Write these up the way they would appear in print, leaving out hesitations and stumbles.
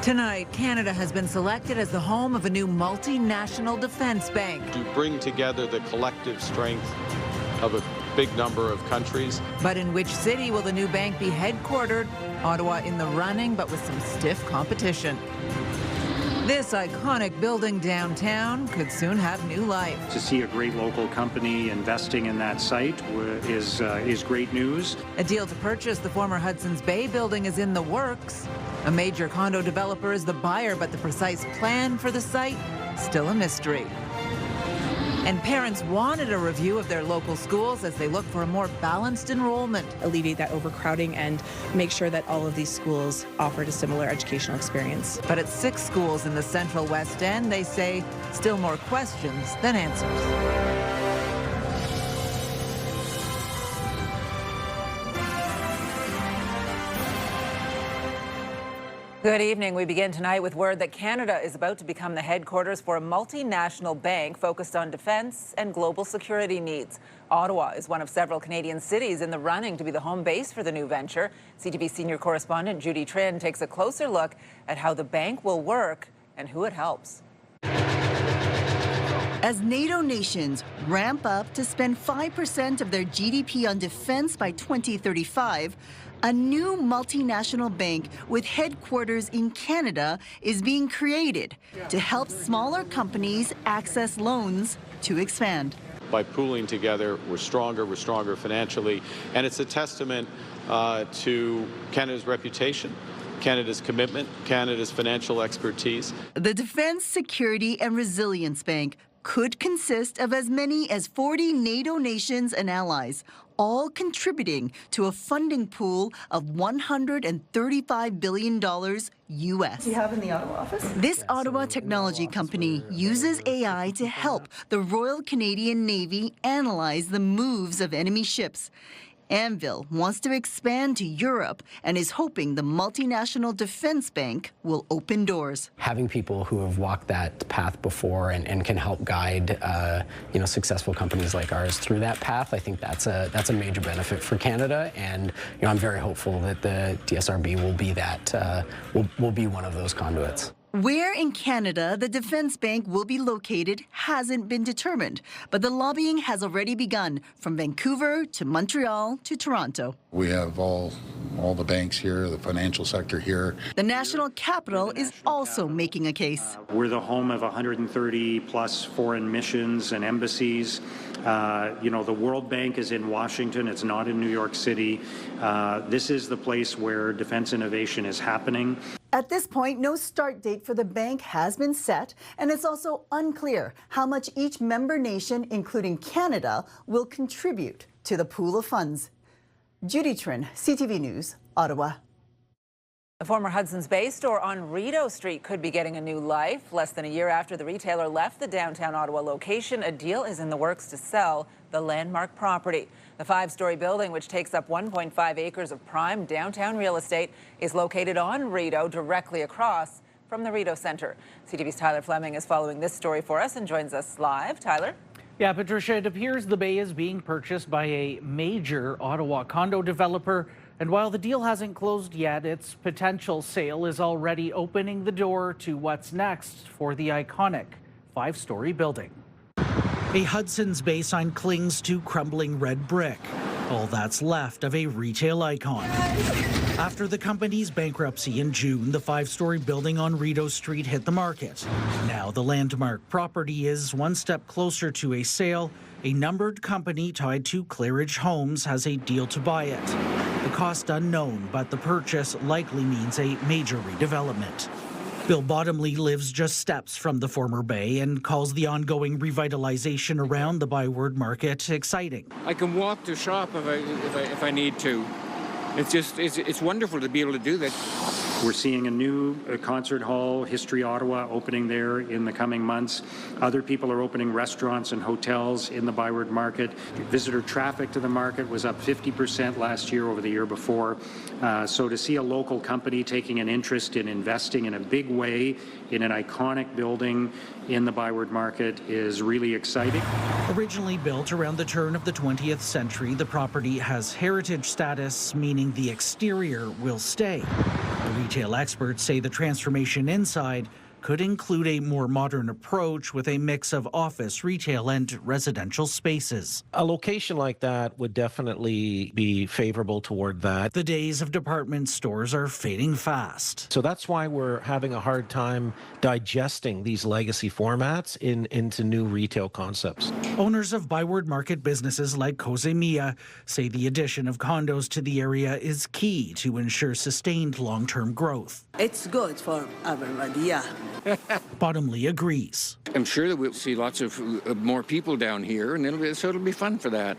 Tonight, Canada has been selected as the home of a new multinational defense bank. To bring together the collective strength of a big number of countries. But in which city will the new bank be headquartered? Ottawa in the running, but with some stiff competition. This iconic building downtown could soon have new life. To see a great local company investing in that site is great news. A deal to purchase the former Hudson's Bay building is in the works. A major condo developer is the buyer, but the precise plan for the site, still a mystery. And parents wanted a review of their local schools as they look for a more balanced enrollment. Alleviate that overcrowding and make sure that all of these schools offered a similar educational experience. But at 6 schools in the Central West End, they say still more questions than answers. Good evening. We begin tonight with word that Canada is about to become the headquarters for a multinational bank focused on defense and global security needs. Ottawa is one of several Canadian cities in the running to be the home base for the new venture. CTV senior correspondent Judy Trinh takes a closer look at how the bank will work and who it helps. As NATO nations ramp up to spend 5% of their GDP on defense by 2035, a new multinational bank with headquarters in Canada is being created to help smaller companies access loans to expand. By pooling together, we're stronger financially, and it's a testament to Canada's reputation, Canada's commitment, Canada's financial expertise. The Defence, Security and Resilience Bank could consist of as many as 40 NATO nations and allies, all contributing to a funding pool of $135 billion U.S. Do you have in the Ottawa office? This Ottawa technology company uses AI to help the Royal Canadian Navy analyze the moves of enemy ships. Anvil wants to expand to Europe and is hoping the multinational defense bank will open doors. Having people who have walked that path before and can help guide successful companies like ours through that path, I think that's a major benefit for Canada, and I'm very hopeful that the DSRB will be that will be one of those conduits. Where in Canada the defense bank will be located hasn't been determined, but the lobbying has already begun from Vancouver to Montreal to Toronto. We have all the banks here, the financial sector here. The national capital is also making a case. We're the home of 130 plus foreign missions and embassies. The World Bank is in Washington. It's not in New York City. This is the place where defense innovation is happening. At this point, no start date for the bank has been set, and it's also unclear how much each member nation, including Canada, will contribute to the pool of funds. Judy Trinh, CTV News, Ottawa. The former Hudson's Bay store on Rideau Street could be getting a new life. Less than a year after the retailer left the downtown Ottawa location, a deal is in the works to sell the landmark property. The 5-story building, which takes up 1.5 acres of prime downtown real estate, is located on Rideau, directly across from the Rideau Centre. CTV's Tyler Fleming is following this story for us and joins us live. Tyler? Yeah, Patricia, it appears the Bay is being purchased by a major Ottawa condo developer. And while the deal hasn't closed yet, its potential sale is already opening the door to what's next for the iconic 5-story building. A Hudson's Bay sign clings to crumbling red brick, all that's left of a retail icon. After the company's bankruptcy in June, the 5-story building on Rideau Street hit the market. Now the landmark property is one step closer to a sale. A numbered company tied to Claridge Homes has a deal to buy it. The cost unknown, but the purchase likely means a major redevelopment. Bill Bottomley lives just steps from the former Bay and calls the ongoing revitalization around the Byward Market exciting. I can walk to shop if I need to. It's wonderful to be able to do that. We're seeing a new concert hall, History Ottawa, opening there in the coming months. Other people are opening restaurants and hotels in the Byward Market. Visitor traffic to the market was up 50% last year over the year before. So to see a local company taking an interest in investing in a big way in an iconic building in the Byward Market is really exciting. Originally built around the turn of the 20th century, the property has heritage status, meaning the exterior will stay. Retail experts say the transformation inside could include a more modern approach with a mix of office, retail, and residential spaces. A location like that would definitely be favorable toward that. The days of department stores are fading fast. So that's why we're having a hard time digesting these legacy formats into new retail concepts. Owners of Byward Market businesses like Cozemia say the addition of condos to the area is key to ensure sustained long-term growth. It's good for everybody, yeah. Bottomley agrees. I'm sure that we'll see lots of more people down here, and it'll be fun for that.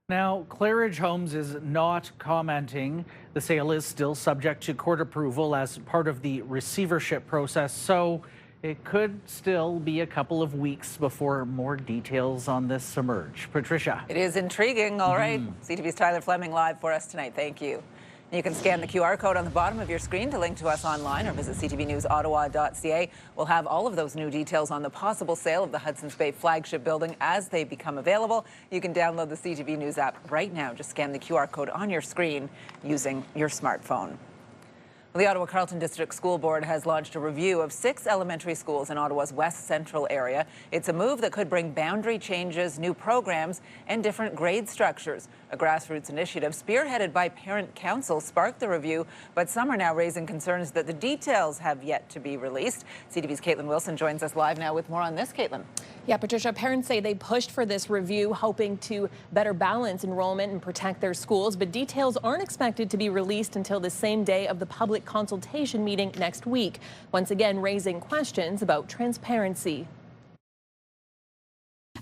Now, Claridge Homes is not commenting. The sale is still subject to court approval as part of the receivership process, so it could still be a couple of weeks before more details on this emerge. Patricia. It is intriguing. All right. CTV's Tyler Fleming live for us tonight. Thank you. You can scan the QR code on the bottom of your screen to link to us online or visit ctvnewsottawa.ca. We'll have all of those new details on the possible sale of the Hudson's Bay flagship building as they become available. You can download the CTV News app right now. Just scan the QR code on your screen using your smartphone. The Ottawa Carleton District School Board has launched a review of 6 elementary schools in Ottawa's West Central area. It's a move that could bring boundary changes, new programs, and different grade structures. A grassroots initiative spearheaded by Parent Council sparked the review, but some are now raising concerns that the details have yet to be released. CTV's Caitlin Wilson joins us live now with more on this. Caitlin. Yeah, Patricia, parents say they pushed for this review, hoping to better balance enrollment and protect their schools, but details aren't expected to be released until the same day of the public consultation meeting next week, once again raising questions about transparency.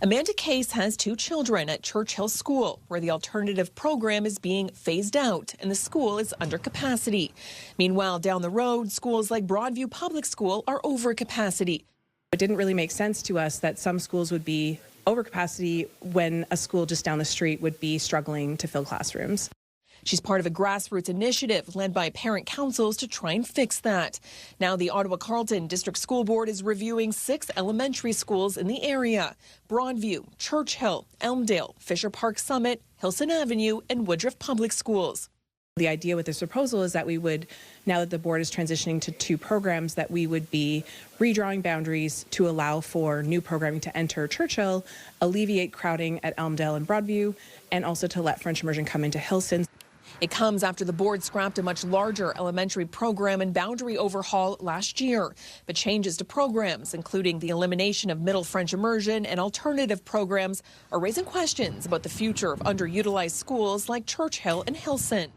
Amanda Case has 2 children at Churchill School, where the alternative program is being phased out and the school is under capacity. Meanwhile, down the road, schools like Broadview Public School are over capacity. It didn't really make sense to us that some schools would be over capacity when a school just down the street would be struggling to fill classrooms. She's part of a grassroots initiative led by parent councils to try and fix that. Now the Ottawa Carleton District School Board is reviewing 6 elementary schools in the area: Broadview, Churchill, Elmdale, Fisher Park Summit, Hilson Avenue, and Woodruff Public Schools. The idea with this proposal is that we would, now that the board is transitioning to 2 programs, that we would be redrawing boundaries to allow for new programming to enter Churchill, alleviate crowding at Elmdale and Broadview, and also to let French immersion come into Hilson. It comes after the board scrapped a much larger elementary program and boundary overhaul last year. But changes to programs, including the elimination of middle French immersion and alternative programs, are raising questions about the future of underutilized schools like Churchill and Hilson.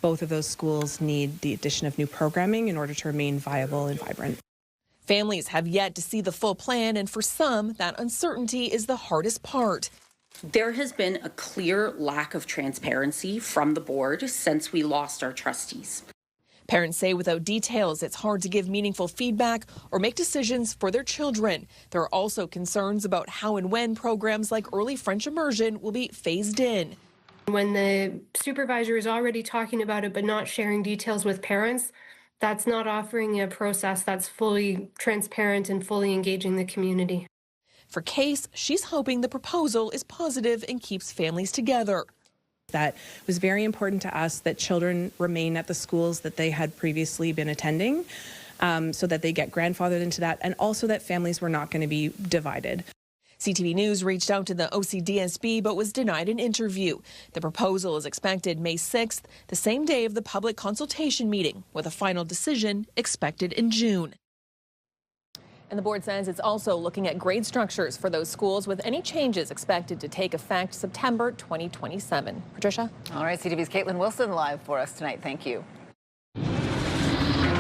Both of those schools need the addition of new programming in order to remain viable and vibrant. Families have yet to see the full plan, and for some, that uncertainty is the hardest part. There has been a clear lack of transparency from the board since we lost our trustees. Parents say without details, it's hard to give meaningful feedback or make decisions for their children. There are also concerns about how and when programs like early French immersion will be phased in. When the supervisor is already talking about it but not sharing details with parents, that's not offering a process that's fully transparent and fully engaging the community. For Case, she's hoping the proposal is positive and keeps families together. That was very important to us, that children remain at the schools that they had previously been attending, so that they get grandfathered into that, and also that families were not going to be divided. CTV News reached out to the OCDSB but was denied an interview. The proposal is expected May 6th, the same day of the public consultation meeting, with a final decision expected in June. And the board says it's also looking at grade structures for those schools, with any changes expected to take effect September 2027. Patricia? All right, CTV's Caitlin Wilson live for us tonight. Thank you.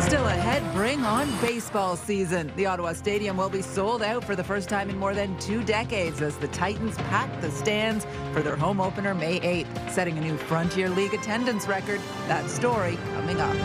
Still ahead, bring on baseball season. The Ottawa Stadium will be sold out for the first time in more than 2 decades as the Titans pack the stands for their home opener May 8th, setting a new Frontier League attendance record. That story coming up.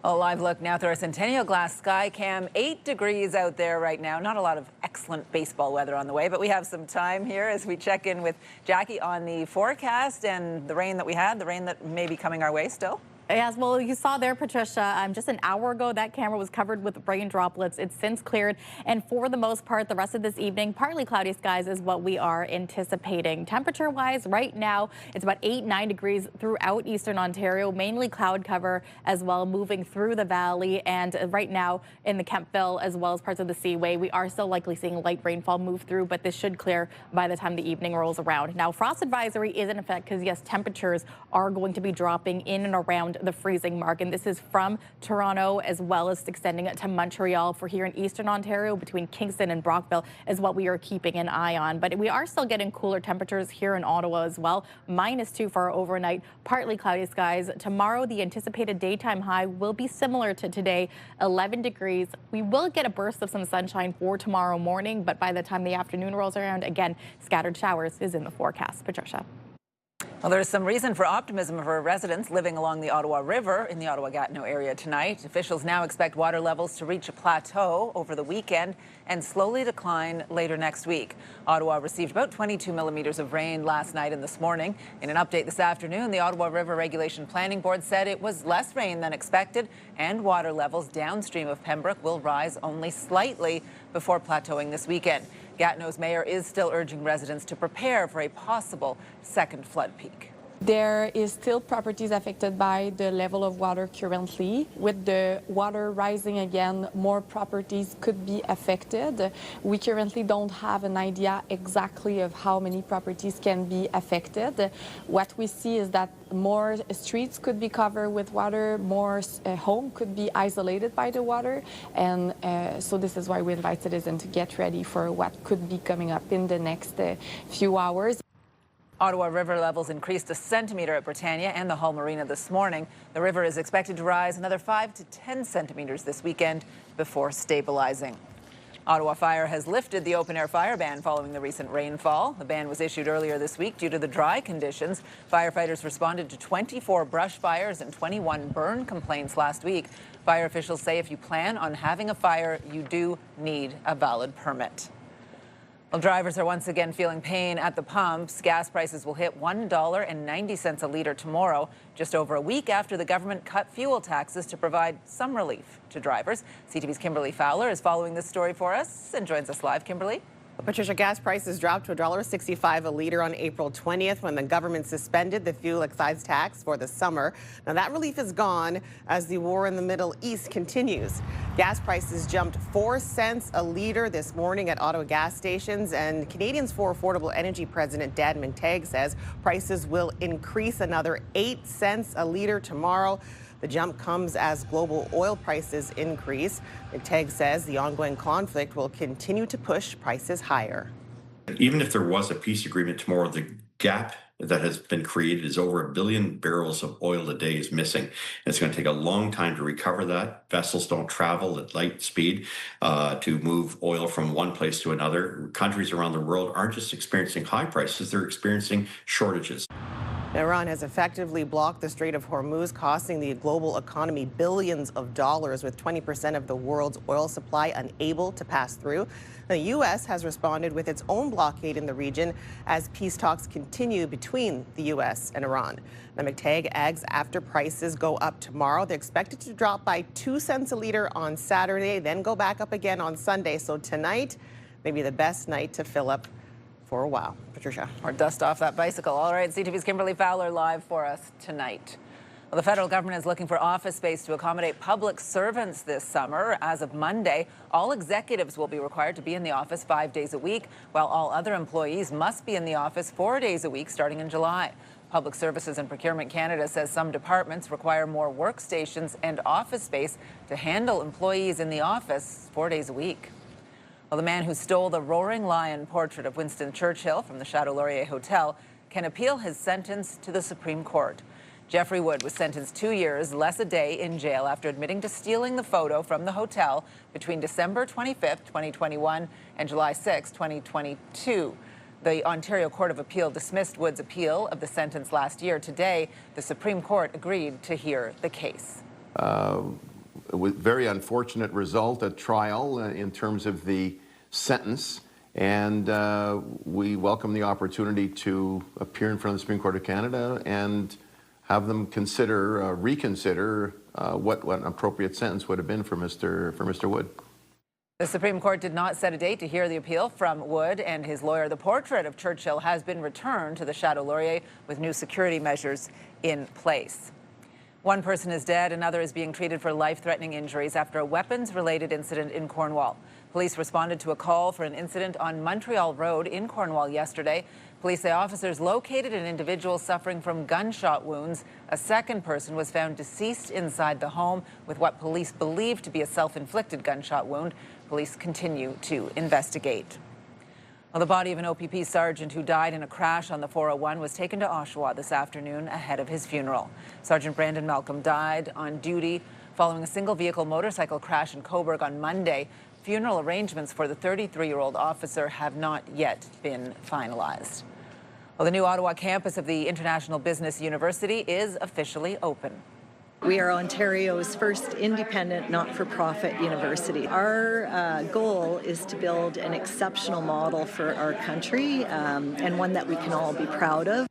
A live look now through our Centennial Glass sky cam. 8 degrees out there right now. Not a lot of excellent baseball weather on the way, but we have some time here as we check in with Jackie on the forecast and the rain that we had, the rain that may be coming our way still. Yes, well, you saw there, Patricia, just an hour ago, that camera was covered with rain droplets. It's since cleared. And for the most part, the rest of this evening, partly cloudy skies is what we are anticipating. Temperature-wise, right now, it's about 8-9 degrees throughout eastern Ontario, mainly cloud cover as well, moving through the valley. And right now in the Kemptville, as well as parts of the Seaway, we are still likely seeing light rainfall move through, but this should clear by the time the evening rolls around. Now, frost advisory is in effect because, yes, temperatures are going to be dropping in and around the freezing mark. And this is from Toronto as well as extending it to Montreal. For here in eastern Ontario, between Kingston and Brockville is what we are keeping an eye on. But we are still getting cooler temperatures here in Ottawa as well. -2 for our overnight, partly cloudy skies. Tomorrow, the anticipated daytime high will be similar to today, 11 degrees. We will get a burst of some sunshine for tomorrow morning, but by the time the afternoon rolls around, again, scattered showers is in the forecast. Patricia. Well, there's some reason for optimism for residents living along the Ottawa River in the Ottawa-Gatineau area tonight. Officials now expect water levels to reach a plateau over the weekend and slowly decline later next week. Ottawa received about 22 millimeters of rain last night and this morning. In an update this afternoon, the Ottawa River Regulation Planning Board said it was less rain than expected and water levels downstream of Pembroke will rise only slightly before plateauing this weekend. Gatineau's mayor is still urging residents to prepare for a possible second flood peak. There is still properties affected by the level of water currently. With the water rising again, more properties could be affected. We currently don't have an idea exactly of how many properties can be affected. What we see is that more streets could be covered with water, more home could be isolated by the water, and so this is why we invite citizens to get ready for what could be coming up in the next few hours. Ottawa River levels increased a centimeter at Britannia and the Hull Marina this morning. The river is expected to rise another 5 to 10 centimeters this weekend before stabilizing. Ottawa Fire has lifted the open-air fire ban following the recent rainfall. The ban was issued earlier this week due to the dry conditions. Firefighters responded to 24 brush fires and 21 burn complaints last week. Fire officials say if you plan on having a fire, you do need a valid permit. Well, drivers are once again feeling pain at the pumps. Gas prices will hit $1.90 a litre tomorrow, just over a week after the government cut fuel taxes to provide some relief to drivers. CTV's Kimberly Fowler is following this story for us and joins us live. Kimberly? Patricia, gas prices dropped to $1.65 a litre on April 20th when the government suspended the fuel excise tax for the summer. Now that relief is gone as the war in the Middle East continues. Gas prices jumped 4 cents a litre this morning at Ottawa gas stations, and Canadians for Affordable Energy President Dan McTagg says prices will increase another 8 cents a litre tomorrow. The jump comes as global oil prices increase. McTagg says the ongoing conflict will continue to push prices higher. Even if there was a peace agreement tomorrow, the gap that has been created is over 1 billion barrels of oil a day is missing. It's going to take a long time to recover that. Vessels don't travel at light speed to move oil from one place to another. Countries around the world aren't just experiencing high prices, they're experiencing shortages. Iran has effectively blocked the Strait of Hormuz, costing the global economy billions of dollars, with 20% of the world's oil supply unable to pass through. The U.S. has responded with its own blockade in the region as peace talks continue between the U.S. and Iran. Now, McTagg adds after prices go up tomorrow, they're expected to drop by 2 cents a litre on Saturday, then go back up again on Sunday. So tonight may be the best night to fill up for a while. Patricia. Or dust off that bicycle. All right, CTV's Kimberly Fowler live for us tonight. Well, the federal government is looking for office space to accommodate public servants this summer. As of Monday, all executives will be required to be in the office 5 days a week, while all other employees must be in the office 4 days a week starting in July. Public Services and Procurement Canada says some departments require more workstations and office space to handle employees in the office 4 days a week. Well, the man who stole the roaring lion portrait of Winston Churchill from the Chateau Laurier Hotel can appeal his sentence to the Supreme Court. Jeffrey Wood was sentenced 2 years, less a day in jail after admitting to stealing the photo from the hotel between December 25th, 2021 and July 6, 2022. The Ontario Court of Appeal dismissed Wood's appeal of the sentence last year. Today, the Supreme Court agreed to hear the case. With very unfortunate result at trial in terms of the sentence, and we welcome the opportunity to appear in front of the Supreme Court of Canada and have them reconsider what an appropriate sentence would have been for Mr. Wood. The Supreme Court did not set a date to hear the appeal from Wood and his lawyer. The portrait of Churchill has been returned to the Chateau Laurier with new security measures in place. One person is dead, another is being treated for life-threatening injuries after a weapons-related incident in Cornwall. Police responded to a call for an incident on Montreal Road in Cornwall yesterday. Police say officers located an individual suffering from gunshot wounds. A second person was found deceased inside the home with what police believe to be a self-inflicted gunshot wound. Police continue to investigate. Well, the body of an OPP sergeant who died in a crash on the 401 was taken to Oshawa this afternoon ahead of his funeral. Sergeant Brandon Malcolm died on duty following a single-vehicle motorcycle crash in Cobourg on Monday. Funeral arrangements for the 33-year-old officer have not yet been finalized. Well, the new Ottawa campus of the International Business University is officially open. We are Ontario's first independent, not-for-profit university. Our goal is to build an exceptional model for our country and one that we can all be proud of.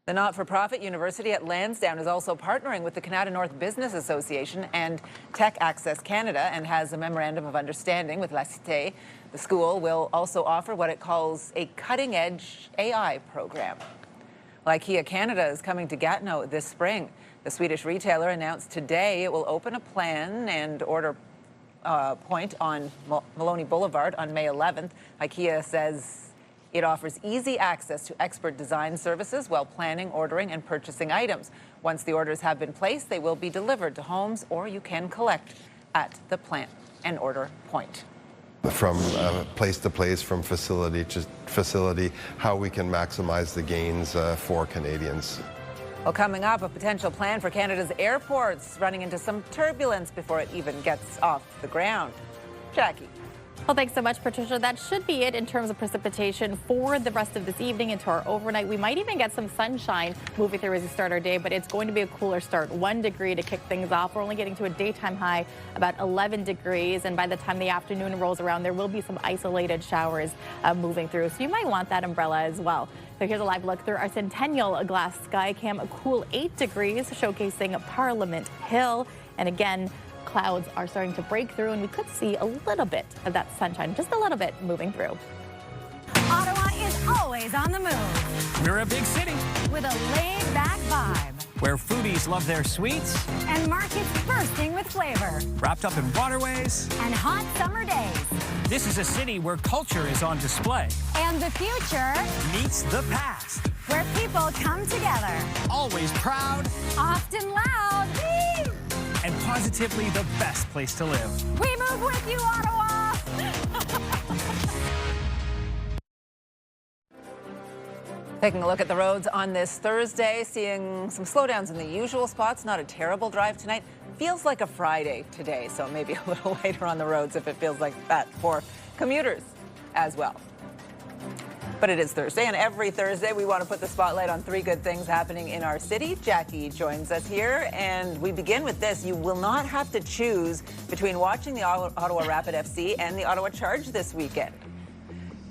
The not-for-profit university at Lansdowne is also partnering with the Canada North Business Association and Tech Access Canada and has a memorandum of understanding with La Cité. The school will also offer what it calls a cutting-edge AI program. Well, IKEA Canada is coming to Gatineau this spring. The Swedish retailer announced today it will open a plan and order point on Maloney Boulevard on May 11th. IKEA says it offers easy access to expert design services while planning, ordering, and purchasing items. Once the orders have been placed, they will be delivered to homes, or you can collect at the plant and order point. From place to place, from facility to facility, how we can maximize the gains for Canadians. Well, coming up, a potential plan for Canada's airports running into some turbulence before it even gets off the ground. Jackie. Well, thanks so much, Patricia. That should be it in terms of precipitation for the rest of this evening into our overnight. We might even get some sunshine moving through as we start our day, but it's going to be a cooler start. 1 degree to kick things off. We're only getting to a daytime high about 11 degrees, and by the time the afternoon rolls around, there will be some isolated showers moving through, so you might want that umbrella as well. So here's a live look through our Centennial Glass Sky Cam, a cool 8 degrees, showcasing Parliament Hill, and again, clouds are starting to break through, and we could see a little bit of that sunshine, just a little bit, moving through. Ottawa is always on the move. We're a big city with a laid-back vibe, where foodies love their sweets and markets bursting with flavor, wrapped up in waterways and hot summer days. This is a city where culture is on display. And the future meets the past. Where people come together. Always proud. Often loud. Whee! And positively the best place to live. We move with you, Ottawa! Taking a look at the roads on this Thursday, seeing some slowdowns in the usual spots. Not a terrible drive tonight. Feels like a Friday today, so maybe a little later on the roads if it feels like that for commuters as well. But it is Thursday, and every Thursday we want to put the spotlight on 3 good things happening in our city. Jackie joins us here, and we begin with this. You will not have to choose between watching the Ottawa Rapid FC and the Ottawa Charge this weekend.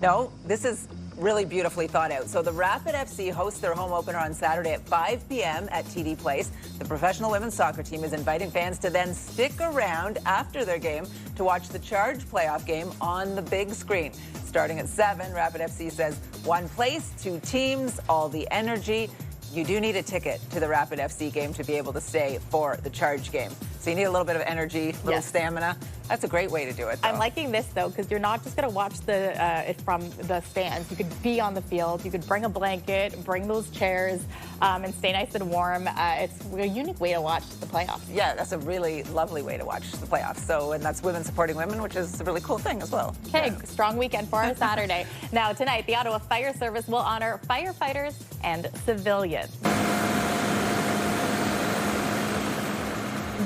No, this is really beautifully thought out. So the Rapid FC hosts their home opener on Saturday at 5 p.m. at TD Place. The professional women's soccer team is inviting fans to then stick around after their game to watch the Charge playoff game on the big screen. Starting at 7, Rapid FC says 1 place, 2 teams, all the energy. You do need a ticket to the Rapid FC game to be able to stay for the Charge game. So you need a little bit of energy, a little stamina. That's a great way to do it, though. I'm liking this, though, because you're not just going to watch it from the stands. You could be on the field. You could bring a blanket, bring those chairs, and stay nice and warm. It's a unique way to watch the playoffs. Yeah, that's a really lovely way to watch the playoffs. So, and that's women supporting women, which is a really cool thing as well. Okay, strong weekend for our Saturday. Now, tonight, the Ottawa Fire Service will honor firefighters and civilians.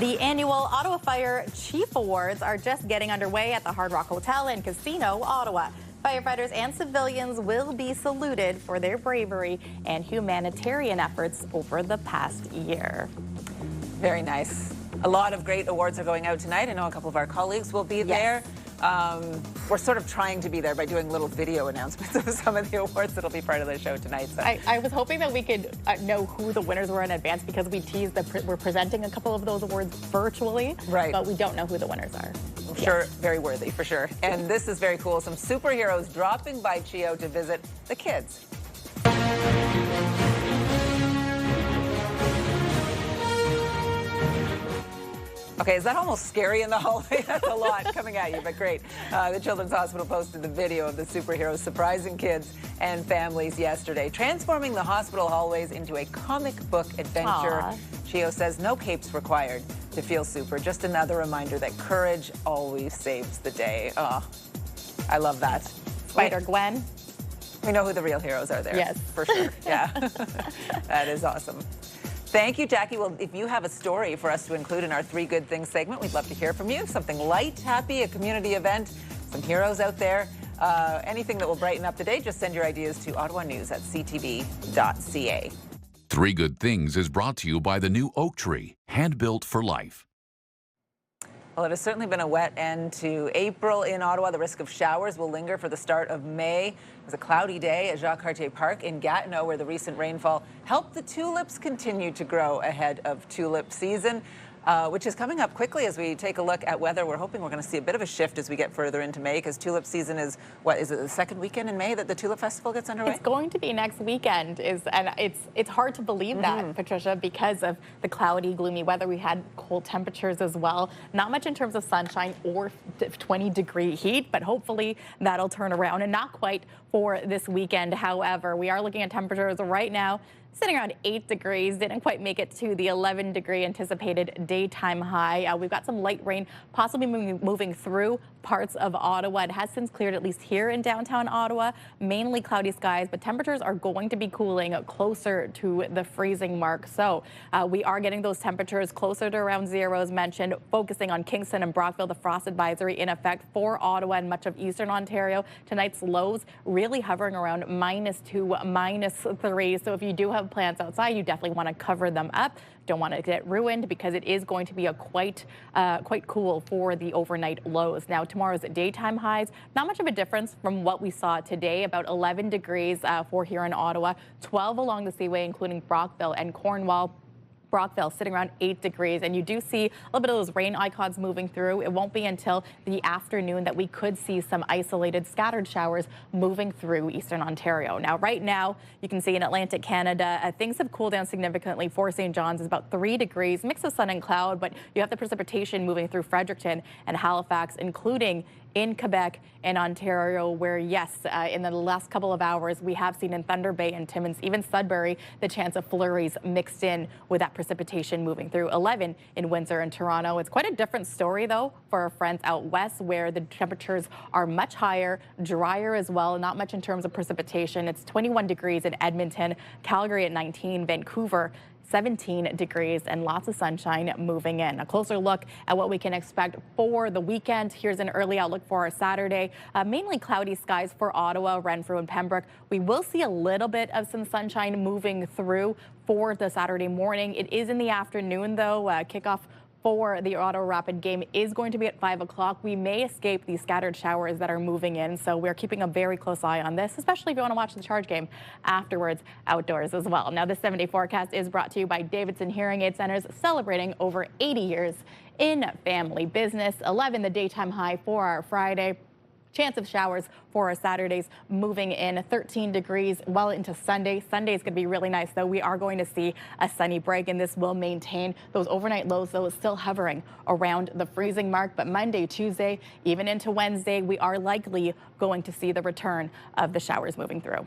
The annual Ottawa Fire Chief Awards are just getting underway at the Hard Rock Hotel and Casino, Ottawa. Firefighters and civilians will be saluted for their bravery and humanitarian efforts over the past year. Very nice. A lot of great awards are going out tonight. I know a couple of our colleagues will be there. We're sort of trying to be there by doing little video announcements of some of the awards that'll be part of the show tonight. So. I was hoping that we could know who the winners were in advance because we teased that we're presenting a couple of those awards virtually, right? But we don't know who the winners are. I'm sure very worthy, for sure. And this is very cool. Some superheroes dropping by Chio to visit the kids. Okay, is that almost scary in the hallway? That's a lot coming at you, but great. The Children's Hospital posted the video of the superheroes surprising kids and families yesterday, transforming the hospital hallways into a comic book adventure. Aww. Chio says no capes required to feel super. Just another reminder that courage always saves the day. Oh, I love that. Spider-Gwen. We know who the real heroes are there. Yes. For sure. Yeah. That is awesome. Thank you, Jackie. Well, if you have a story for us to include in our Three Good Things segment, we'd love to hear from you. Something light, happy, a community event, some heroes out there, anything that will brighten up the day, just send your ideas to ottawanews@ctv.ca. Three Good Things is brought to you by the new oak tree, hand-built for life. Well, it has certainly been a wet end to April in Ottawa. The risk of showers will linger for the start of May. It was a cloudy day at Jacques Cartier Park in Gatineau, where the recent rainfall helped the tulips continue to grow ahead of tulip season, which is coming up quickly as we take a look at weather. We're hoping we're going to see a bit of a shift as we get further into May, because tulip season is, what, is it the second weekend in May that the Tulip Festival gets underway? It's going to be next weekend, and it's hard to believe that, Patricia, because of the cloudy, gloomy weather. We had cold temperatures as well. Not much in terms of sunshine or 20-degree heat, but hopefully that'll turn around, and not quite for this weekend. However, we are looking at temperatures right now sitting around 8 degrees. Didn't quite make it to the 11-degree anticipated daytime high. We've got some light rain possibly moving through parts of Ottawa. It has since cleared, at least here in downtown Ottawa. Mainly cloudy skies, but temperatures are going to be cooling closer to the freezing mark. So we are getting those temperatures closer to around zero, as mentioned, focusing on Kingston and Brockville. The frost advisory in effect for Ottawa and much of eastern Ontario. Tonight's lows really hovering around -2, -3. So if you do have plants outside, you definitely want to cover them up. Don't want to get ruined, because it is going to be a quite cool for the overnight lows. Now, tomorrow's daytime highs, not much of a difference from what we saw today. About 11 degrees for here in Ottawa, 12 along the Seaway, including Brockville and Cornwall. Brockville sitting around 8 degrees, and you do see a little bit of those rain icons moving through. It won't be until the afternoon that we could see some isolated scattered showers moving through eastern Ontario. Now, right now, you can see in Atlantic Canada, things have cooled down significantly. For St. John's is about 3 degrees, mix of sun and cloud, but you have the precipitation moving through Fredericton and Halifax, including in Quebec and Ontario, where, yes, in the last couple of hours, we have seen in Thunder Bay and Timmins, even Sudbury, the chance of flurries mixed in with that precipitation moving through. 11 in Windsor and Toronto. It's quite a different story, though, for our friends out west, where the temperatures are much higher, drier as well, not much in terms of precipitation. It's 21 degrees in Edmonton, Calgary at 19, Vancouver 17 degrees, and lots of sunshine moving in. A closer look at what we can expect for the weekend. Here's an early outlook for our Saturday. Mainly cloudy skies for Ottawa, Renfrew, and Pembroke. We will see a little bit of some sunshine moving through for the Saturday morning. It is in the afternoon, though. Kickoff for the Ottawa Rapid game is going to be at 5 o'clock. We may escape these scattered showers that are moving in, so we're keeping a very close eye on this, especially if you want to watch the Charge game afterwards outdoors as well. Now, this 7-day forecast is brought to you by Davidson Hearing Aid Centers, celebrating over 80 years in family business. 11 the daytime high for our Friday. Chance of showers for our Saturdays moving in 13 degrees well into Sunday. Sunday's going to be really nice, though. We are going to see a sunny break, and this will maintain those overnight lows, though, is still hovering around the freezing mark. But Monday, Tuesday, even into Wednesday, we are likely going to see the return of the showers moving through.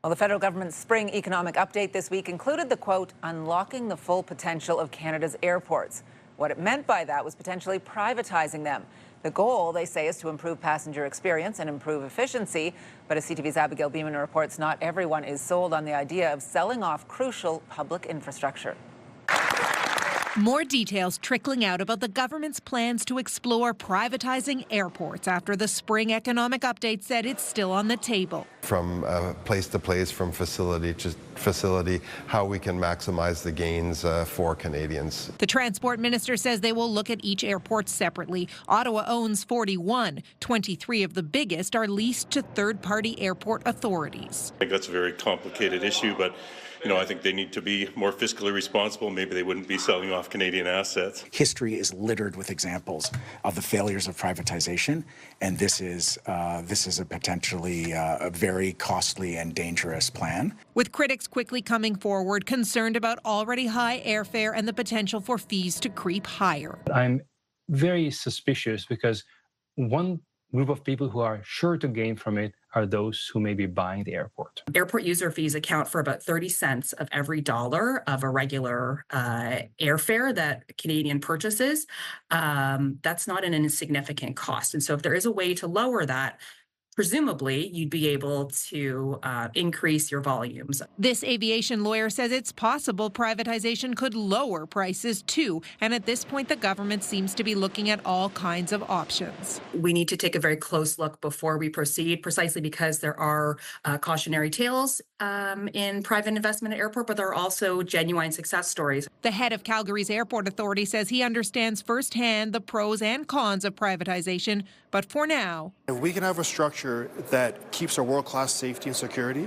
Well, the federal government's spring economic update this week included the quote, unlocking the full potential of Canada's airports. What it meant by that was potentially privatizing them. The goal, they say, is to improve passenger experience and improve efficiency. But as CTV's Abigail Beeman reports, not everyone is sold on the idea of selling off crucial public infrastructure. More details trickling out about the government's plans to explore privatizing airports after the spring economic update said it's still on the table. From place to place, from facility to facility, how we can maximize the gains for Canadians. The transport minister says they will look at each airport separately. Ottawa owns 41. 23 of the biggest are leased to third-party airport authorities. I think that's a very complicated issue, but I think they need to be more fiscally responsible. Maybe they wouldn't be selling off Canadian assets. History is littered with examples of the failures of privatization, and this is a potentially a very costly and dangerous plan. With critics quickly coming forward, concerned about already high airfare and the potential for fees to creep higher. I'm very suspicious because one group of people who are sure to gain from it are those who may be buying the airport. Airport user fees account for about 30 cents of every dollar of a regular airfare that a Canadian purchases. That's not an insignificant cost. And so if there is a way to lower that, presumably you'd be able to increase your volumes. This aviation lawyer says it's possible privatization could lower prices too. And at this point, the government seems to be looking at all kinds of options. We need to take a very close look before we proceed, precisely because there are cautionary tales in private investment at airport, but there are also genuine success stories. The head of Calgary's airport authority says he understands firsthand the pros and cons of privatization, but for now, if we can have a structure that keeps our world-class safety and security,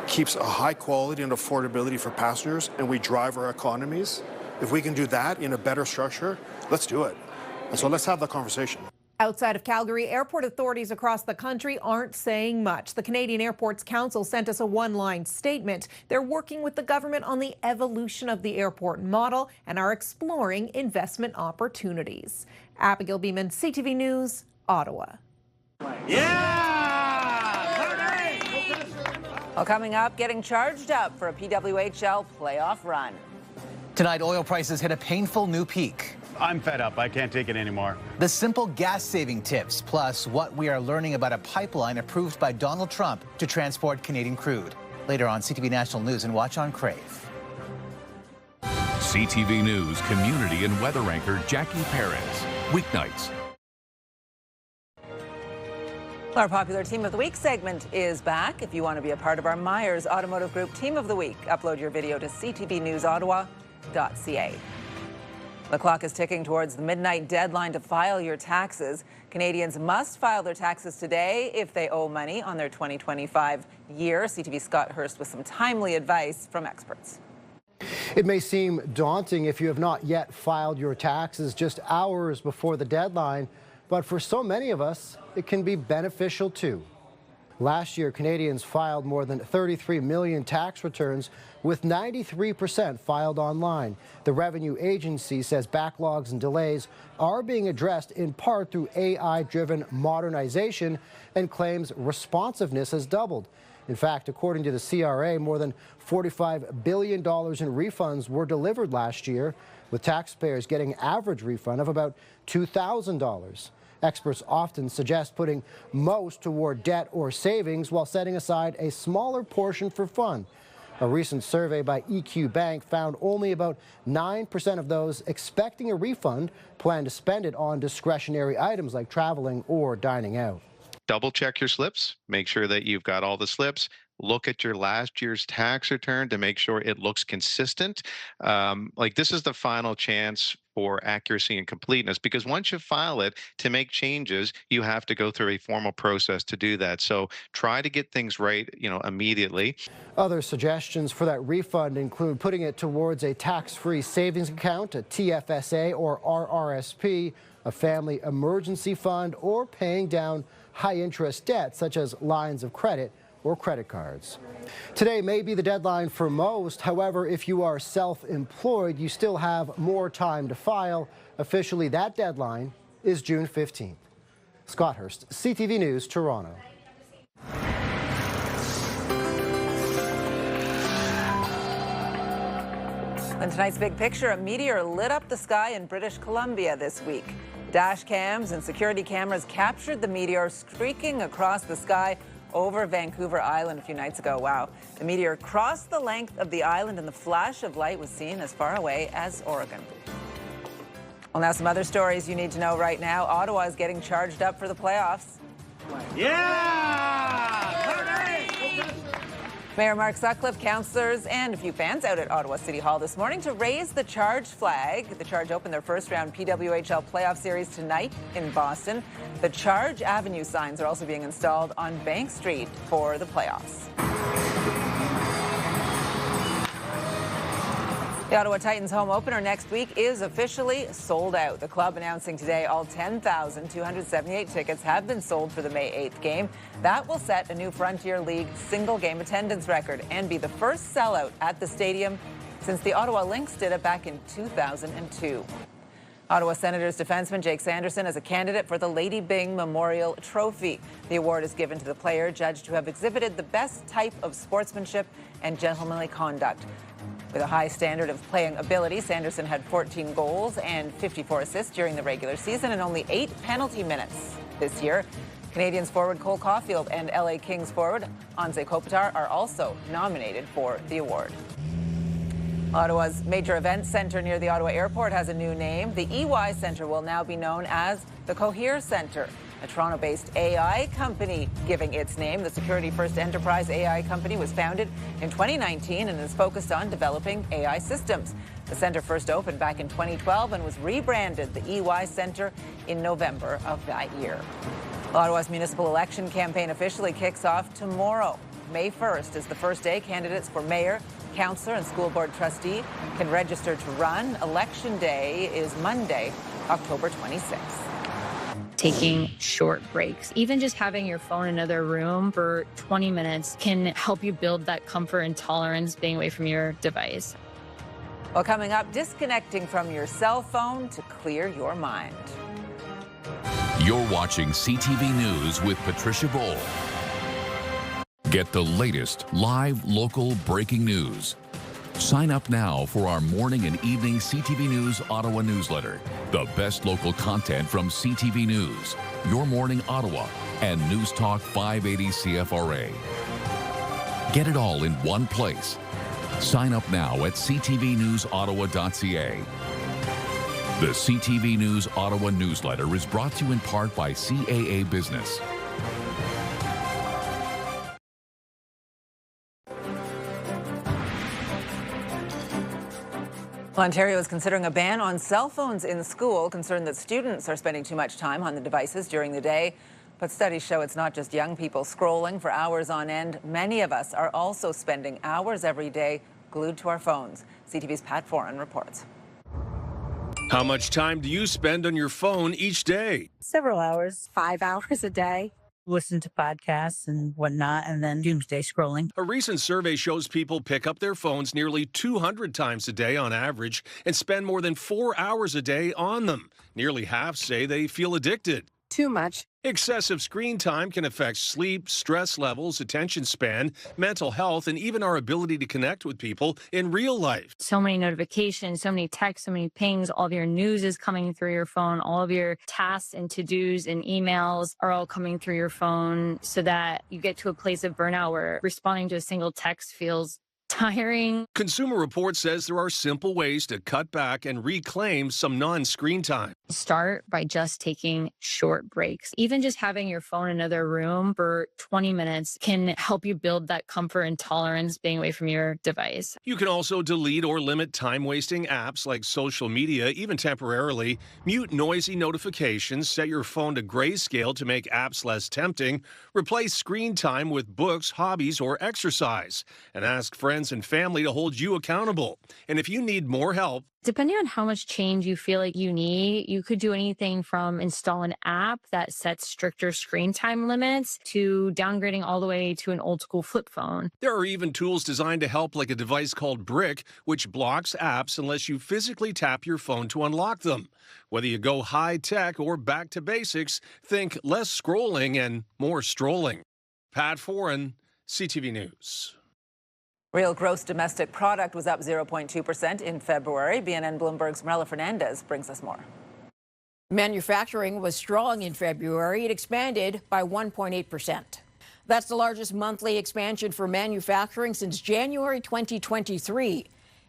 keeps a high quality and affordability for passengers, and we drive our economies, if we can do that in a better structure, let's do it. And so let's have that conversation. Outside of Calgary, airport authorities across the country aren't saying much. The Canadian Airports Council sent us a one-line statement. They're working with the government on the evolution of the airport model and are exploring investment opportunities. Abigail Beeman, CTV News, Ottawa. Well, coming up, getting charged up for a PWHL playoff run. Tonight, oil prices hit a painful new peak. I'm fed up. I can't take it anymore. The simple gas-saving tips, plus what we are learning about a pipeline approved by Donald Trump to transport Canadian crude. Later on CTV National News and watch on Crave. CTV News community and weather anchor Jackie Perez. Weeknights. Our popular Team of the Week segment is back. If you want to be a part of our Myers Automotive Group Team of the Week, upload your video to ctvnewsottawa.ca. The clock is ticking towards the midnight deadline to file your taxes. Canadians must file their taxes today if they owe money on their 2025 year. CTV's Scott Hurst with some timely advice from experts. It may seem daunting if you have not yet filed your taxes just hours before the deadline, but for so many of us, it can be beneficial too. Last year, Canadians filed more than 33 million tax returns, with 93% filed online. The Revenue Agency says backlogs and delays are being addressed in part through AI-driven modernization and claims responsiveness has doubled. In fact, according to the CRA, more than $45 billion in refunds were delivered last year, with taxpayers getting an average refund of about $2,000. Experts often suggest putting most toward debt or savings while setting aside a smaller portion for fun. A recent survey by EQ Bank found only about 9% of those expecting a refund plan to spend it on discretionary items like traveling or dining out. Double check your slips, make sure that you've got all the slips. Look at your last year's tax return to make sure it looks consistent. This is the final chance for accuracy and completeness, because once you file it, to make changes, you have to go through a formal process to do that. So try to get things right, immediately. Other suggestions for that refund include putting it towards a tax-free savings account, a TFSA or RRSP, a family emergency fund, or paying down high-interest debt such as lines of credit or credit cards. Today may be the deadline for most. However, if you are self-employed, you still have more time to file. Officially, that deadline is June 15th. Scott Hurst, CTV News, Toronto. In tonight's big picture, a meteor lit up the sky in British Columbia this week. Dash cams and security cameras captured the meteor streaking across the sky over Vancouver Island a few nights ago. Wow. The meteor crossed the length of the island and the flash of light was seen as far away as Oregon. Well, now some other stories you need to know right now. Ottawa is getting charged up for the playoffs. Yeah! Mayor Mark Sutcliffe, councillors, and a few fans out at Ottawa City Hall this morning to raise the Charge flag. The Charge opened their first-round PWHL playoff series tonight in Boston. The Charge Avenue signs are also being installed on Bank Street for the playoffs. The Ottawa Titans home opener next week is officially sold out. The club announcing today all 10,278 tickets have been sold for the May 8th game. That will set a new Frontier League single-game attendance record and be the first sellout at the stadium since the Ottawa Lynx did it back in 2002. Ottawa Senators defenseman Jake Sanderson is a candidate for the Lady Byng Memorial Trophy. The award is given to the player judged to have exhibited the best type of sportsmanship and gentlemanly conduct. With a high standard of playing ability, Sanderson had 14 goals and 54 assists during the regular season and only 8 penalty minutes this year. Canadiens forward Cole Caulfield and LA Kings forward Anze Kopitar are also nominated for the award. Ottawa's major event centre near the Ottawa Airport has a new name. The EY Centre will now be known as the Cohere Centre, a Toronto-based AI company giving its name. The Security First Enterprise AI company was founded in 2019 and is focused on developing AI systems. The centre first opened back in 2012 and was rebranded the EY Centre in November of that year. Ottawa's municipal election campaign officially kicks off tomorrow. May 1st is the first day candidates for mayor, councillor, and school board trustee can register to run. Election day is Monday, October 26th. Taking short breaks, even just having your phone in another room for 20 minutes can help you build that comfort and tolerance being away from your device. Well, coming up, disconnecting from your cell phone to clear your mind. You're watching CTV News with Patricia Boal. Get the latest live local breaking news. Sign up now for our morning and evening CTV News Ottawa newsletter. The best local content from CTV News, Your Morning Ottawa, and News Talk 580 CFRA. Get it all in one place. Sign up now at ctvnewsottawa.ca. The CTV News Ottawa newsletter is brought to you in part by CAA Business. Well, Ontario is considering a ban on cell phones in school, concerned that students are spending too much time on the devices during the day. But studies show it's not just young people scrolling for hours on end. Many of us are also spending hours every day glued to our phones. CTV's Pat Foran reports. How much time do you spend on your phone each day? Several hours, 5 hours a day. Listen to podcasts and whatnot, and then doomsday scrolling. A recent survey shows people pick up their phones nearly 200 times a day on average and spend more than 4 hours a day on them. Nearly half say they feel addicted. Too much. Excessive screen time can affect sleep, stress levels, attention span, mental health, and even our ability to connect with people in real life. So many notifications, so many texts, so many pings, all of your news is coming through your phone, all of your tasks and to-dos and emails are all coming through your phone, so that you get to a place of burnout where responding to a single text feels tiring. Consumer Reports says there are simple ways to cut back and reclaim some non-screen time. Start by just taking short breaks. Even just having your phone in another room for 20 minutes can help you build that comfort and tolerance being away from your device. You can also delete or limit time-wasting apps like social media, even temporarily. Mute noisy notifications, set your phone to grayscale to make apps less tempting. Replace screen time with books, hobbies, or exercise. And ask friends and family to hold you accountable. And if you need more help, depending on how much change you feel like you need, you could do anything from install an app that sets stricter screen time limits to downgrading all the way to an old school flip phone. There are even tools designed to help, like a device called Brick, which blocks apps unless you physically tap your phone to unlock them. Whether you go high tech or back to basics, think less scrolling and more strolling. Pat Foran, CTV News. Real gross domestic product was up 0.2% in February. BNN Bloomberg's Marilla Fernandez brings us more. Manufacturing was strong in February. It expanded by 1.8%. That's the largest monthly expansion for manufacturing since January 2023.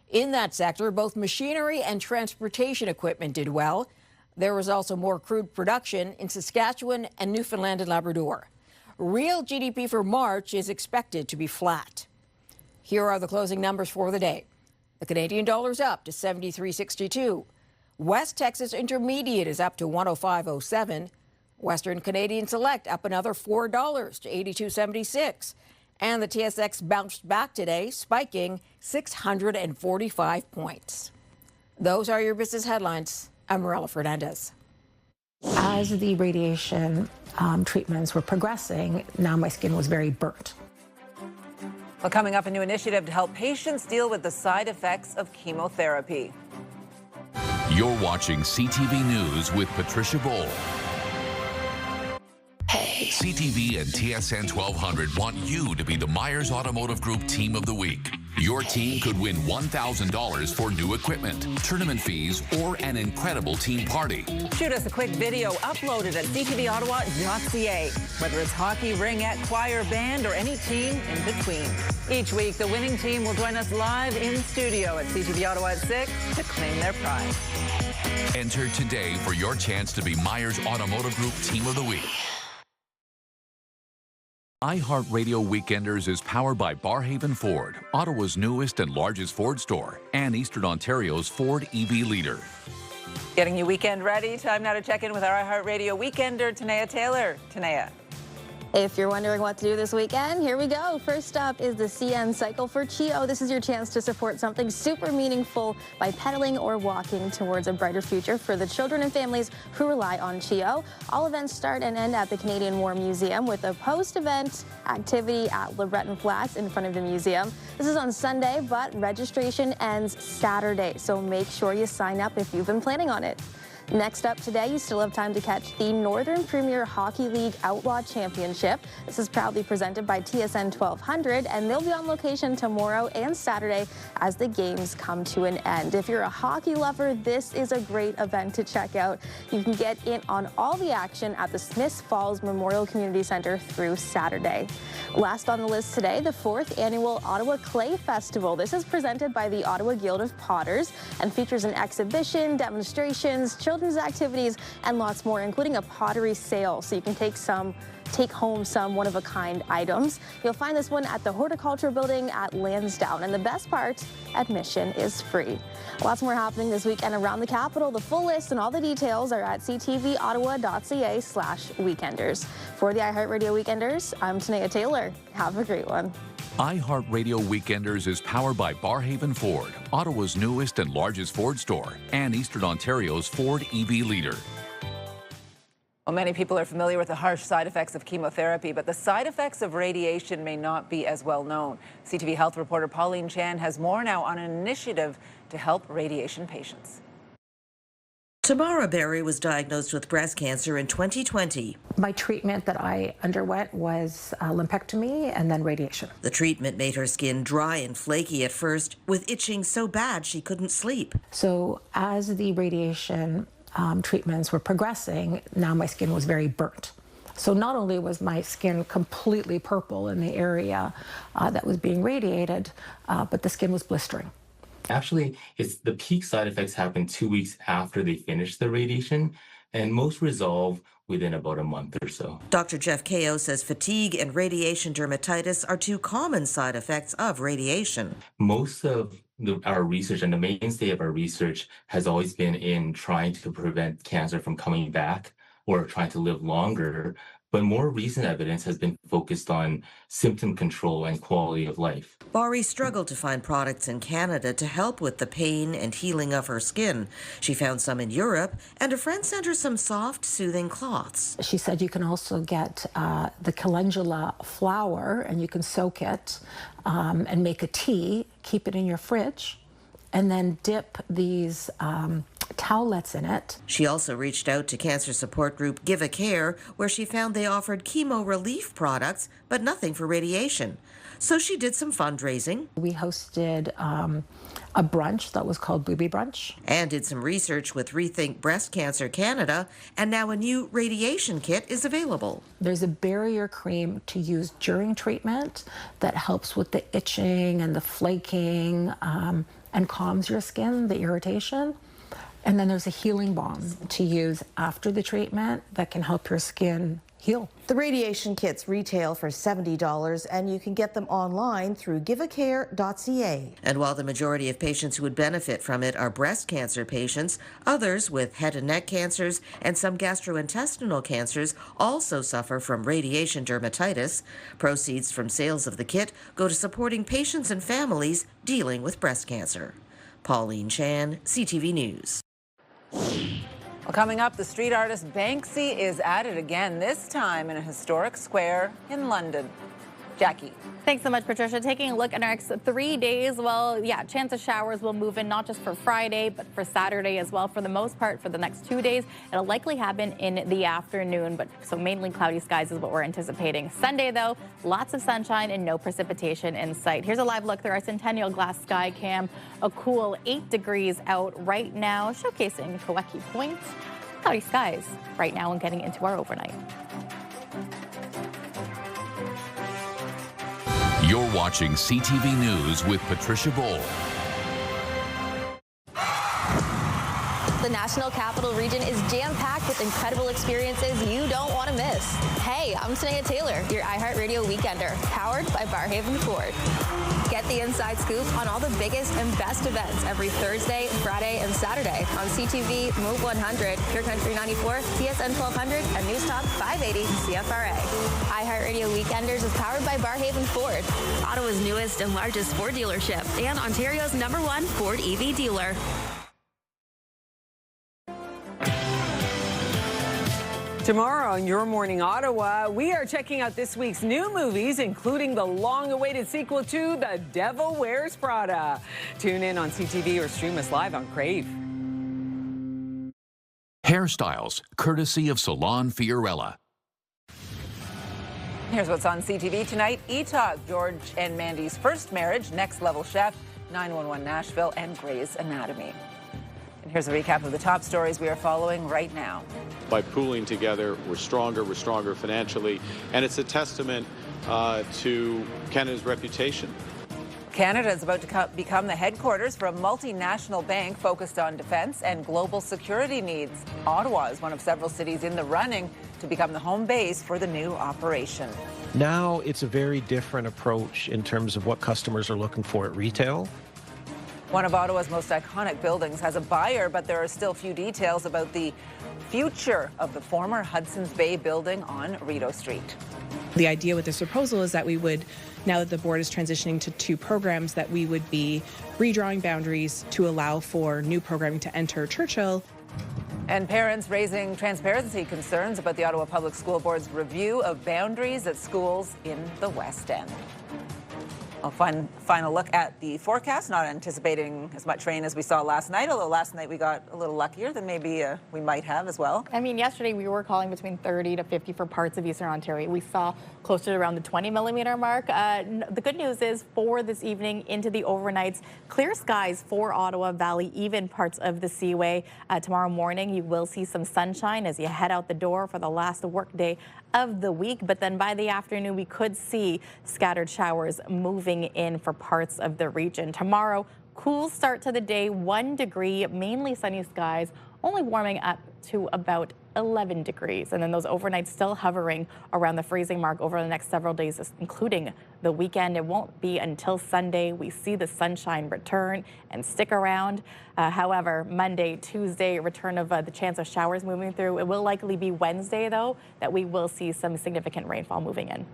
In that sector, both machinery and transportation equipment did well. There was also more crude production in Saskatchewan and Newfoundland and Labrador. Real GDP for March is expected to be flat. Here are the closing numbers for the day. The Canadian dollar's up to 73.62. West Texas Intermediate is up to 105.07. Western Canadian Select up another $4 to 82.76. And the TSX bounced back today, spiking 645 points. Those are your business headlines. I'm Morella Fernandez. As the radiation treatments were progressing, now my skin was very burnt. Well, coming up, a new initiative to help patients deal with the side effects of chemotherapy. You're watching CTV News with Patricia Boal. Hey. CTV and TSN 1200 want you to be the Myers Automotive Group Team of the Week. Your team could win $1,000 for new equipment, tournament fees, or an incredible team party. Shoot us a quick video uploaded at ctvottawa.ca. Whether it's hockey, ringette, choir, band, or any team in between. Each week, the winning team will join us live in studio at CTV Ottawa at 6 to claim their prize. Enter today for your chance to be Myers Automotive Group Team of the Week. iHeartRadio Weekenders is powered by Barhaven Ford, Ottawa's newest and largest Ford store, and Eastern Ontario's Ford EV leader. Getting you weekend ready. Time now to check in with our iHeartRadio Weekender, Tanea Taylor. Tanea. If you're wondering what to do this weekend, here we go. First up is the CN Cycle for CHEO. This is your chance to support something super meaningful by pedaling or walking towards a brighter future for the children and families who rely on CHEO. All events start and end at the Canadian War Museum with a post-event activity at Loretton Flats in front of the museum. This is on Sunday, but registration ends Saturday, so make sure you sign up if you've been planning on it. Next up today, you still have time to catch the Northern Premier Hockey League Outlaw Championship. This is proudly presented by TSN 1200, and they'll be on location tomorrow and Saturday as the games come to an end. If you're a hockey lover, this is a great event to check out. You can get in on all the action at the Smiths Falls Memorial Community Center through Saturday. Last on the list today, the 4th annual Ottawa Clay Festival. This is presented by the Ottawa Guild of Potters and features an exhibition, demonstrations, children's activities, and lots more, including a pottery sale, so you can take home some one-of-a-kind items. You'll find this one at the Horticulture Building at Lansdowne, and the best part, admission is free. Lots more happening this weekend around the capital. The full list and all the details are at ctvottawa.ca/weekenders. For the iHeartRadio Weekenders, I'm Tanea Taylor. Have a great one. iHeartRadio Weekenders is powered by Barhaven Ford, Ottawa's newest and largest Ford store, and Eastern Ontario's Ford EV leader. Well, many people are familiar with the harsh side effects of chemotherapy, but the side effects of radiation may not be as well known. CTV Health reporter Pauline Chan has more now on an initiative to help radiation patients. Tamara Berry was diagnosed with breast cancer in 2020. My treatment that I underwent was lumpectomy and then radiation. The treatment made her skin dry and flaky at first, with itching so bad she couldn't sleep. So as the radiation treatments were progressing, now my skin was very burnt. So not only was my skin completely purple in the area that was being radiated, but the skin was blistering. Actually, it's the peak side effects happen 2 weeks after they finish the radiation, and most resolve within about a month or so. Dr. Jeff Kao says fatigue and radiation dermatitis are two common side effects of radiation. Most of our research and the mainstay of our research has always been in trying to prevent cancer from coming back or trying to live longer. But more recent evidence has been focused on symptom control and quality of life. Bari struggled to find products in Canada to help with the pain and healing of her skin. She found some in Europe, and a friend sent her some soft, soothing cloths. She said you can also get the calendula flower, and you can soak it and make a tea, keep it in your fridge, and then dip these towelettes in it. She also reached out to cancer support group Give a Care, where she found they offered chemo relief products, but nothing for radiation. So she did some fundraising. We hosted a brunch that was called Booby Brunch. And did some research with Rethink Breast Cancer Canada, and now a new radiation kit is available. There's a barrier cream to use during treatment that helps with the itching and the flaking and calms your skin, the irritation. And then there's a healing balm to use after the treatment that can help your skin heal. The radiation kits retail for $70, and you can get them online through giveacare.ca. And while the majority of patients who would benefit from it are breast cancer patients, others with head and neck cancers and some gastrointestinal cancers also suffer from radiation dermatitis. Proceeds from sales of the kit go to supporting patients and families dealing with breast cancer. Pauline Chan, CTV News. Well, coming up, the street artist Banksy is at it again, this time in a historic square in London. Jackie. Thanks so much, Patricia. Taking a look at our next 3 days, well, yeah, chance of showers will move in not just for Friday, but for Saturday as well. For the most part, for the next 2 days, it'll likely happen in the afternoon, but so mainly cloudy skies is what we're anticipating. Sunday, though, lots of sunshine and no precipitation in sight. Here's a live look through our Centennial Glass Sky Cam. A cool 8 degrees out right now, showcasing Kaweki Point. Cloudy skies right now and getting into our overnight. You're watching CTV News with Patricia Boal. The National Capital Region is jam-packed with incredible experiences you don't want to miss. Hey, I'm Tanea Taylor, your iHeartRadio Weekender, powered by Barrhaven Ford. Get the inside scoop on all the biggest and best events every Thursday, Friday, and Saturday on CTV, Move 100, Pure Country 94, TSN 1200, and News Talk 580 CFRA. iHeartRadio Weekenders is powered by Barrhaven Ford, Ottawa's newest and largest Ford dealership, and Ontario's #1 Ford EV dealer. Tomorrow on Your Morning Ottawa, we are checking out this week's new movies, including the long-awaited sequel to The Devil Wears Prada. Tune in on CTV or stream us live on Crave. Hairstyles, courtesy of Salon Fiorella. Here's what's on CTV tonight. E-Talk, George and Mandy's first marriage, Next Level Chef, 911 Nashville, and Grey's Anatomy. And here's a recap of the top stories we are following right now. By pooling together, we're stronger financially, and it's a testament to Canada's reputation. Canada is about to become the headquarters for a multinational bank focused on defense and global security needs. Ottawa is one of several cities in the running to become the home base for the new operation. Now it's a very different approach in terms of what customers are looking for at retail. One of Ottawa's most iconic buildings has a buyer, but there are still few details about the future of the former Hudson's Bay building on Rideau Street. The idea with this proposal is that we would, now that the board is transitioning to 2 programs, that we would be redrawing boundaries to allow for new programming to enter Churchill. And parents raising transparency concerns about the Ottawa Public School Board's review of boundaries at schools in the West End. A final look at the forecast, not anticipating as much rain as we saw last night, although last night we got a little luckier than maybe we might have as well. I mean, yesterday we were calling between 30 to 50 for parts of Eastern Ontario. We saw closer to around the 20-millimeter mark. The good news is for this evening into the overnights, clear skies for Ottawa Valley, even parts of the Seaway. Tomorrow morning you will see some sunshine as you head out the door for the last workday of the week, but then by the afternoon we could see scattered showers moving in for parts of the region. Tomorrow, cool start to the day, 1 degree, mainly sunny skies, only warming up to about 11 degrees. And then those overnights still hovering around the freezing mark over the next several days, including the weekend. It won't be until Sunday we see the sunshine return and stick around. However, Monday, Tuesday, return of the chance of showers moving through. It will likely be Wednesday, though, that we will see some significant rainfall moving in.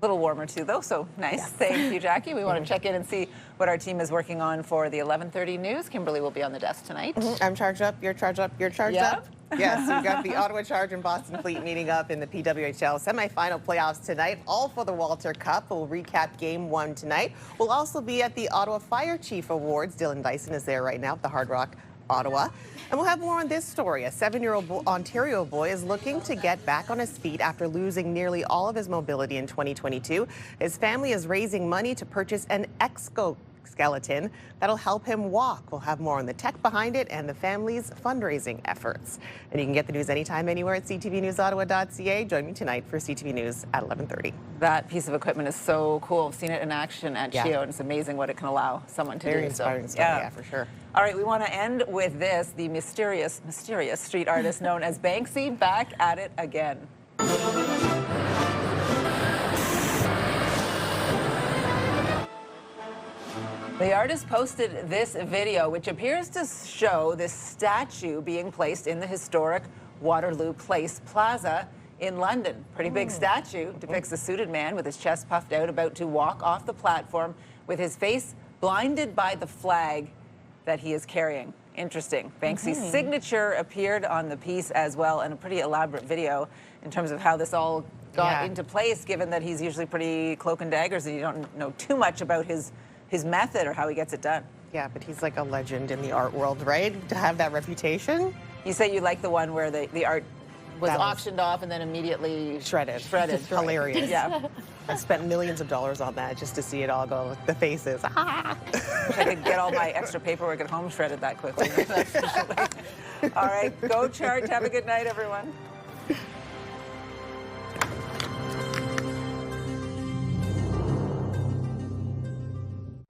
A little warmer too, though, so nice. Yes. Thank you, Jackie. We want to check in and see what our team is working on for the 11:30 news. Kimberly will be on the desk tonight. I'm charged up, you're charged up, you're charged up. Yes, we've got the Ottawa Charge and Boston Fleet meeting up in the PWHL semifinal playoffs tonight, all for the Walter Cup. We'll recap Game 1 tonight. We'll also be at the Ottawa Fire Chief Awards. Dylan Dyson is there right now at the Hard Rock, Ottawa. And we'll have more on this story. A 7-year-old Ontario boy is looking to get back on his feet after losing nearly all of his mobility in 2022. His family is raising money to purchase an exoskeleton that'll help him walk. We'll have more on the tech behind it and the family's fundraising efforts. And you can get the news anytime, anywhere at ctvnewsottawa.ca. Join me tonight for CTV News at 11:30. That piece of equipment is so cool. I've seen it in action at CHEO, and it's amazing what it can allow someone to do. Very inspiring story, yeah, for sure. All right, we want to end with this. The mysterious street artist known as Banksy back at it again. The artist posted this video, which appears to show this statue being placed in the historic Waterloo Place Plaza in London. Pretty big statue, depicts a suited man with his chest puffed out about to walk off the platform with his face blinded by the flag that he is carrying. Interesting. Banksy's signature appeared on the piece as well, and a pretty elaborate video in terms of how this all got into place, given that he's usually pretty cloak and daggers and you don't know too much about his method or how he gets it done. Yeah, but he's like a legend in the art world, right? To have that reputation. You say you like the one where the art was auctioned off and then immediately shredded. Hilarious. Yeah. I spent millions of dollars on that just to see it all go. The faces. Ah! Wish I could get all my extra paperwork at home shredded that quickly. All right, go Charge. Have a good night, everyone.